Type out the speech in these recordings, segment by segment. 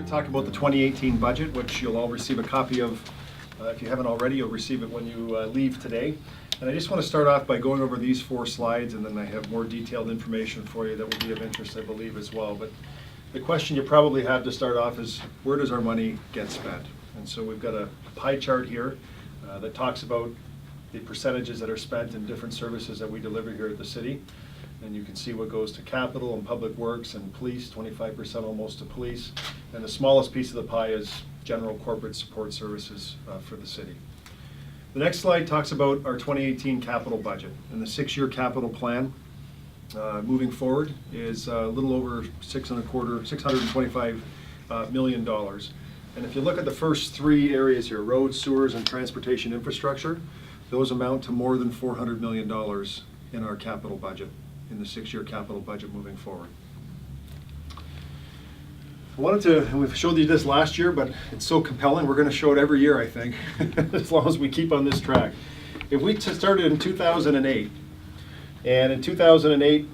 talk about the 2018 budget, which you'll all receive a copy of. If you haven't already, you'll receive it when you leave today. And I just want to start off by going over these 4 slides, and then I have more detailed information for you that will be of interest, I believe, as well. But the question you probably have to start off is, where does our money get spent? And so we've got a pie chart here that talks about the percentages that are spent in different services that we deliver here at the city. And you can see what goes to capital and public works and police, 25% almost to police. And the smallest piece of the pie is general corporate support services for the city. The next slide talks about our 2018 capital budget. And the 6-year capital plan moving forward is a little over $625 million. And if you look at the first 3 areas here, roads, sewers, and transportation infrastructure, those amount to more than $400 million in our capital budget, in the 6-year capital budget moving forward. I wanted to, and we've showed you this last year, but it's so compelling, we're going to show it every year, I think, as long as we keep on this track. If we started in 2008, and in 2008,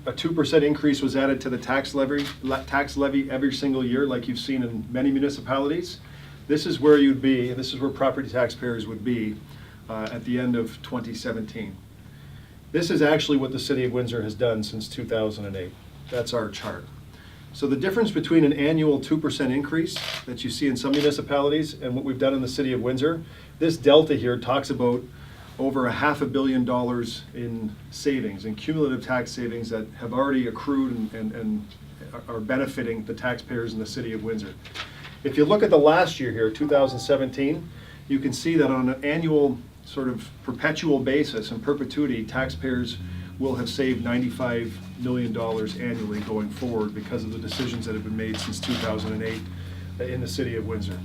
a 2% increase was added to the tax levy every single year, like you've seen in many municipalities, this is where you'd be, and this is where property taxpayers would be at the end of 2017. This is actually what the City of Windsor has done since 2008. That's our chart. So the difference between an annual 2% increase that you see in some municipalities and what we've done in the City of Windsor, this delta here talks about over $500 million in savings, in cumulative tax savings that have already accrued and are benefiting the taxpayers in the City of Windsor. If you look at the last year here, 2017, you can see that on an annual sort of perpetual basis in perpetuity, taxpayers will have saved $95 million annually going forward because of the decisions that have been made since 2008 in the City of Windsor.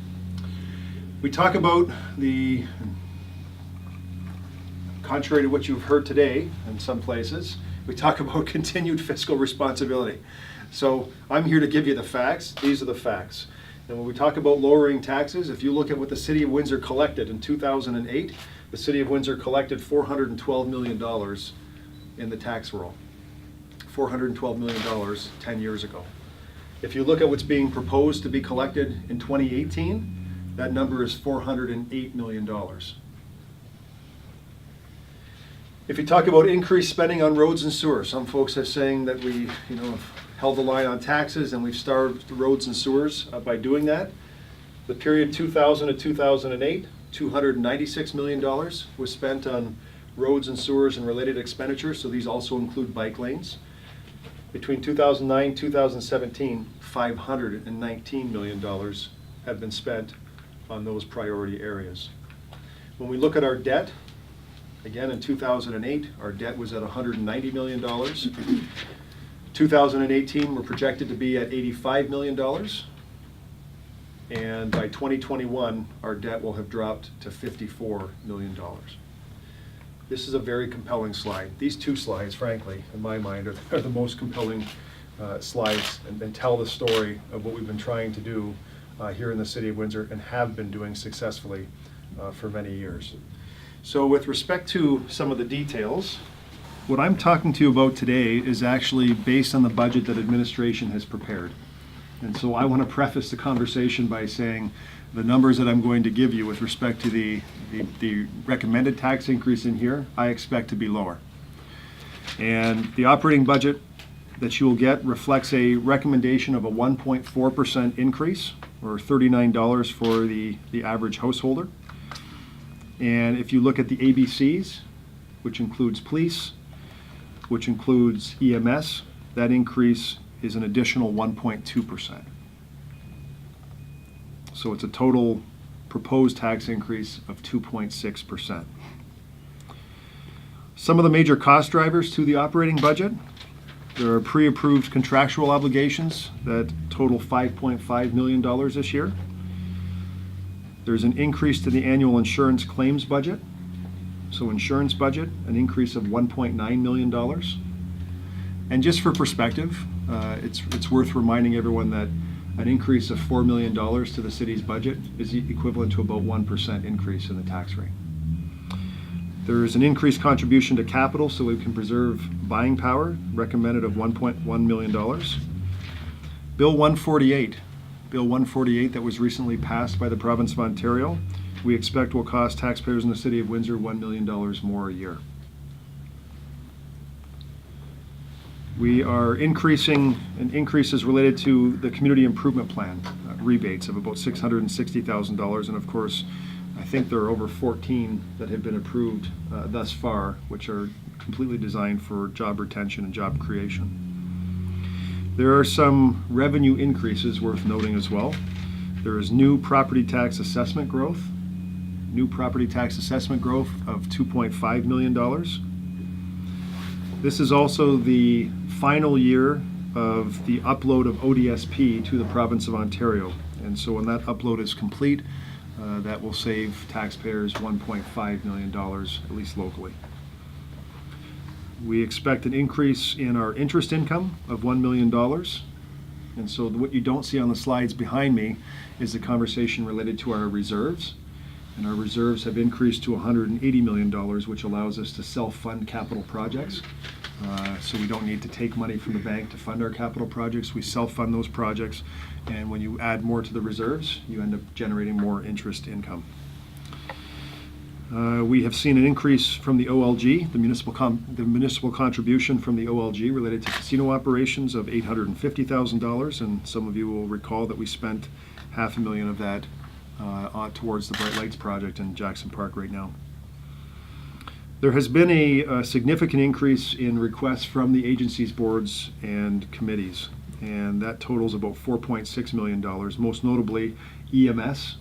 We talk about the, contrary to what you've heard today in some places, we talk about continued fiscal responsibility. So I'm here to give you the facts. These are the facts. And when we talk about lowering taxes, if you look at what the City of Windsor collected in 2008, the City of Windsor collected $412 million in the tax roll. $412 million 10 years ago. If you look at what's being proposed to be collected in 2018, that number is $408 million. If you talk about increased spending on roads and sewers, some folks are saying that we have held the line on taxes and we've starved the roads and sewers by doing that. The period 2000 to 2008, $296 million was spent on roads and sewers and related expenditures, so these also include bike lanes. Between 2009 and 2017, $519 million have been spent on those priority areas. When we look at our debt, again in 2008, our debt was at $190 million. 2018, we're projected to be at $85 million. And by 2021, our debt will have dropped to $54 million. This is a very compelling slide. These 2 slides, frankly, in my mind, are the most compelling slides and tell the story of what we've been trying to do here in the City of Windsor and have been doing successfully for many years. So with respect to some of the details, what I'm talking to you about today is actually based on the budget that administration has prepared. And so I want to preface the conversation by saying the numbers that I'm going to give you with respect to the recommended tax increase in here, I expect to be lower. And the operating budget that you will get reflects a recommendation of a 1.4% increase, or $39 for the average householder. And if you look at the ABCs, which includes police, which includes EMS, that increase is an additional 1.2%. So it's a total proposed tax increase of 2.6%. Some of the major cost drivers to the operating budget, there are pre-approved contractual obligations that total $5.5 million this year. There's an increase to the annual insurance claims budget. So insurance budget, an increase of $1.9 million. And just for perspective, it's worth reminding everyone that an increase of $4 million to the city's budget is equivalent to about 1% increase in the tax rate. There's an increased contribution to capital so we can preserve buying power, recommended of $1.1 million. Bill 148 Bill 148 that was recently passed by the province of Ontario, we expect will cost taxpayers in the city of Windsor $1 million more a year. We are increasing, and increases related to the community improvement plan rebates of about $660,000, and of course, I think there are over 14 that have been approved thus far, which are completely designed for job retention and job creation. There are some revenue increases worth noting as well. There is new property tax assessment growth of $2.5 million. This is also the final year of the upload of ODSP to the province of Ontario. And so when that upload is complete, that will save taxpayers $1.5 million, at least locally. We expect an increase in our interest income of $1 million. And so what you don't see on the slides behind me is the conversation related to our reserves. And our reserves have increased to $180 million, which allows us to self-fund capital projects. So we don't need to take money from the bank to fund our capital projects. We self-fund those projects. And when you add more to the reserves, you end up generating more interest income. We have seen an increase from the OLG, the municipal contribution from the OLG related to casino operations of $850,000, and some of you will recall that we spent $500,000 of that towards the Bright Lights project in Jackson Park right now. There has been a significant increase in requests from the agencies, boards, and committees, and that totals about $4.6 million, most notably EMS,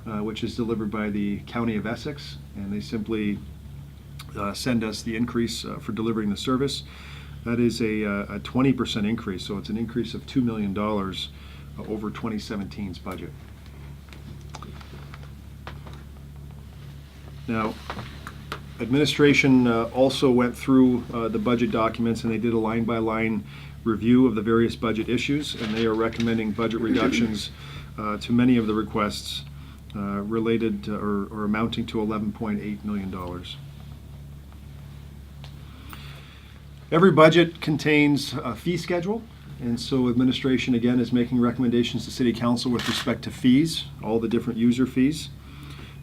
which is delivered by the County of Essex, and they simply send us the increase for delivering the service. That is a 20% increase, so it's an increase of $2 million over 2017's budget. Now, administration also went through the budget documents, and they did a line-by-line review of the various budget issues, and they are recommending budget reductions to many of the requests related to, or amounting to $11.8 million. Every budget contains a fee schedule, and so administration again is making recommendations to City Council with respect to fees, all the different user fees.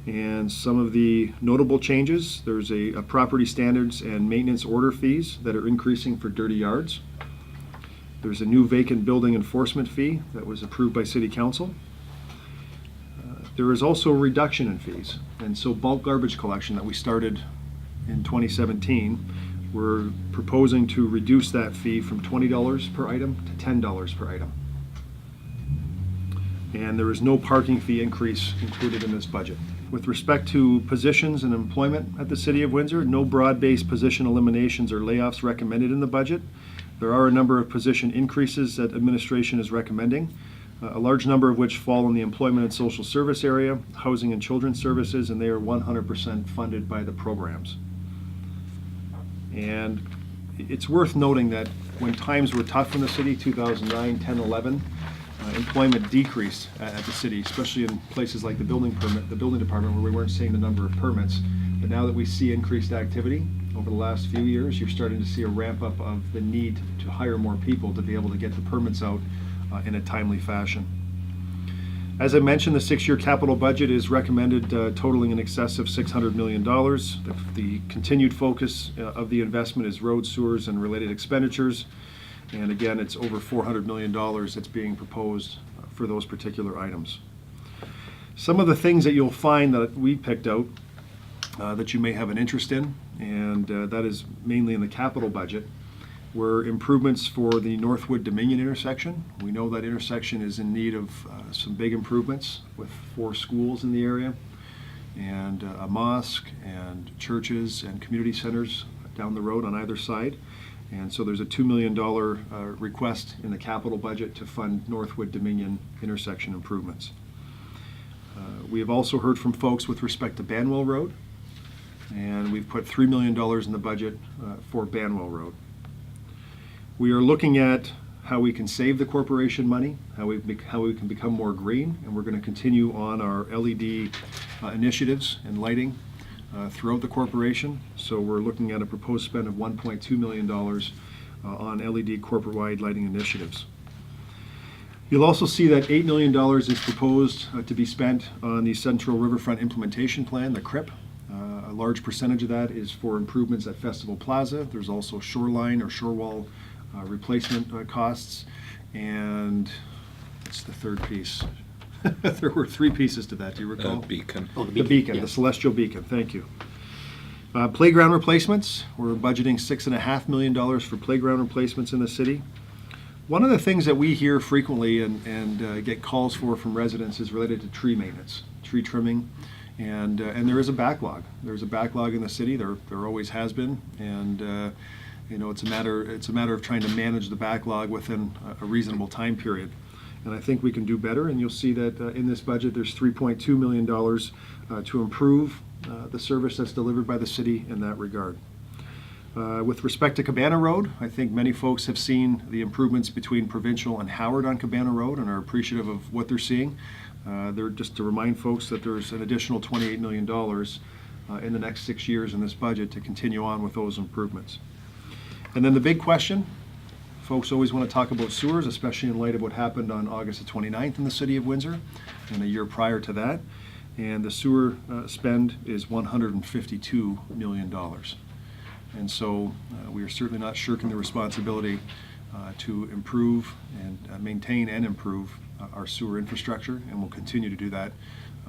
And some of the notable changes, there's a property standards and maintenance order fees that are increasing for dirty yards. There's a new vacant building enforcement fee that was approved by City Council. There is also a reduction in fees, and so bulk garbage collection that we started in 2017, we're proposing to reduce that fee from $20 per item to $10 per item. And there is no parking fee increase included in this budget. With respect to positions and employment at the City of Windsor, no broad-based position eliminations or layoffs recommended in the budget. There are a number of position increases that administration is recommending, a large number of which fall in the employment and social service area, housing and children's services, and they are 100% funded by the programs. And it's worth noting that when times were tough in the city, 2009, 10, 11, employment decreased at the city, especially in places like the building department, where we weren't seeing the number of permits. But now that we see increased activity over the last few years, you're starting to see a ramp up of the need to hire more people to be able to get the permits out in a timely fashion. As I mentioned, the 6-year capital budget is recommended totaling in excess of $600 million. The continued focus of the investment is road, sewers, and related expenditures. And again, it's over $400 million that's being proposed for those particular items. Some of the things that you'll find that we picked out that you may have an interest in, and that is mainly in the capital budget, were improvements for the Northwood Dominion intersection. We know that intersection is in need of some big improvements with 4 schools in the area, and a mosque, and churches, and community centers down the road on either side. And so there's a $2 million request in the capital budget to fund Northwood Dominion intersection improvements. We have also heard from folks with respect to Banwell Road, and we've put $3 million in the budget for Banwell Road. We are looking at how we can save the corporation money, how we can become more green, and we're going to continue on our LED initiatives and lighting throughout the corporation. So we're looking at a proposed spend of $1.2 million on LED corporate-wide lighting initiatives. You'll also see that $8 million is proposed to be spent on the Central Riverfront Implementation Plan, the CRIP. A large percentage of that is for improvements at Festival Plaza. There's also shoreline or shore wall replacement costs. And what's the third piece? There were three pieces to that, do you recall? Beacon. Oh, The beacon, yes. the celestial beacon, thank you. Playground replacements, we're budgeting $6.5 million for playground replacements in the city. One of the things that we hear frequently and get calls for from residents is related to tree maintenance, tree trimming, and there is a backlog. There's a backlog in the city. There always has been, and it's a matter of trying to manage the backlog within a reasonable time period. And I think we can do better. And you'll see that in this budget, there's $3.2 million to improve the service that's delivered by the city in that regard. With respect to Cabana Road, I think many folks have seen the improvements between Provincial and Howard on Cabana Road and are appreciative of what they're seeing. Just to remind folks that there's an additional $28 million in the next 6 years in this budget to continue on with those improvements. And then the big question, folks always want to talk about sewers, especially in light of what happened on August the 29th in the city of Windsor and a year prior to that. And the sewer spend is $152 million. And so we are certainly not shirking the responsibility to improve and maintain and improve our sewer infrastructure, and we'll continue to do that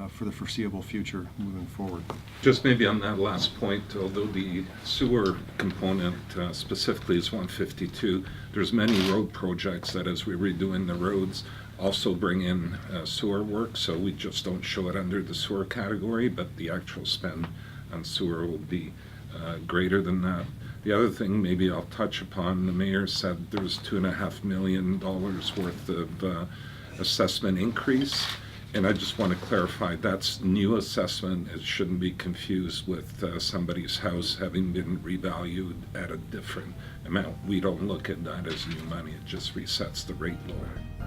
for the foreseeable future moving forward. Just maybe on that last point, although the sewer component specifically is 152, there's many road projects that as we're redoing the roads also bring in sewer work, so we just don't show it under the sewer category, but the actual spend on sewer will be greater than that. The other thing maybe I'll touch upon, the mayor said there was $2.5 million worth of assessment increase, and I just want to clarify that's new assessment. It shouldn't be confused with somebody's house having been revalued at a different amount. We don't look at that as new money, it just resets the rate lower.